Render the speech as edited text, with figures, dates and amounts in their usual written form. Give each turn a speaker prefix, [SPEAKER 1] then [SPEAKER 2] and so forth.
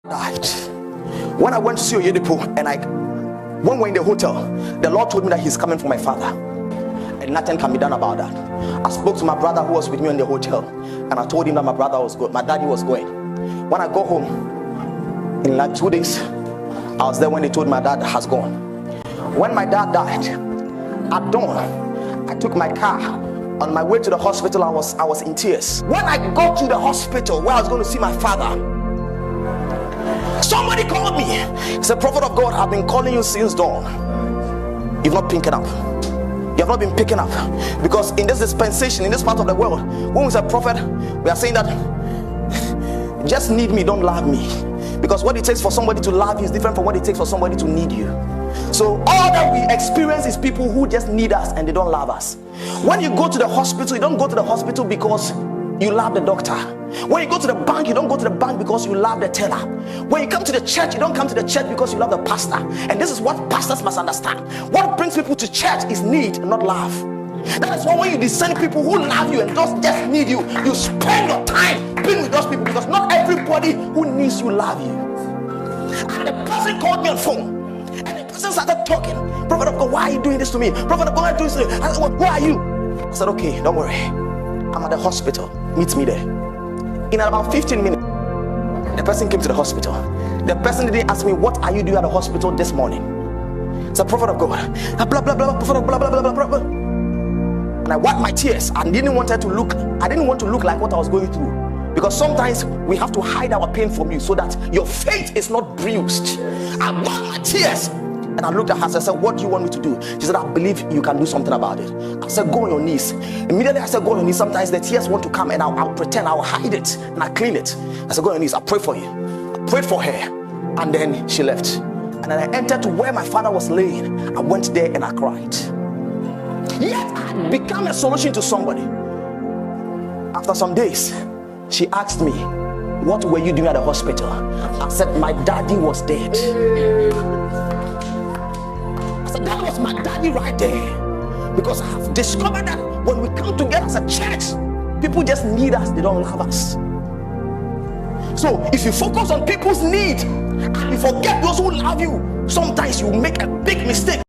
[SPEAKER 1] died. When I went to see Oyedepo and when we're in the hotel, the Lord told me that he's coming for my father and nothing can be done about that. I spoke to my brother who was with me in the hotel and I told him that my brother was going, my daddy was going. When I go home, in like 2 days, I was there when they told my dad has gone. When my dad died, at dawn, I took my car. On my way to the hospital, I was in tears. When I got to the hospital where I was going to see my father, somebody called me. He said, "Prophet of God, I've been calling you since dawn. You've not picking up. You have not been picking up." Because in this dispensation, in this part of the world, when we say prophet, we are saying that just need me, don't love me. Because what it takes for somebody to love you is different from what it takes for somebody to need you. So all that we experience is people who just need us and they don't love us. When you go to the hospital, you don't go to the hospital because you love the doctor. When you go to the bank, you don't go to the bank because you love the teller. When you come to the church, you don't come to the church because you love the pastor. And this is what pastors must understand. What brings people to church is need, not love. That is why when you discern people who love you and just need you, you spend your time being with those people, because not everybody who needs you love you. And the person called me on phone and the person started talking. "Prophet of God, why are you doing this to me? Prophet of God, why are you doing this to me?" I said, "Who are you?" I said, "Okay, don't worry. I'm at the hospital. Meet me there." In about 15 minutes, the person came to the hospital. The person didn't ask me, "What are you doing at the hospital this morning?" I said, "Prophet of God, blah blah blah, prophet of blah blah blah blah blah." And I wiped my tears. I didn't want to look like what I was going through. Because sometimes we have to hide our pain from you so that your faith is not bruised. I wiped my tears. And I looked at her and I said, "What do you want me to do?" She said, "I believe you can do something about it." I said, "Go on your knees." Immediately I said, "Go on your knees." Sometimes the tears want to come and I'll pretend, I'll hide it and I clean it. I said, "Go on your knees. I pray for you." I prayed for her and then she left. And then I entered to where my father was laying. I went there and I cried. Yet I had become a solution to somebody. After some days, she asked me, "What were you doing at the hospital?" I said, "My daddy was dead." That was my daddy right there. Because I have discovered that when we come together as a church, people just need us, they don't love us. So if you focus on people's need and you forget those who love you, sometimes you make a big mistake.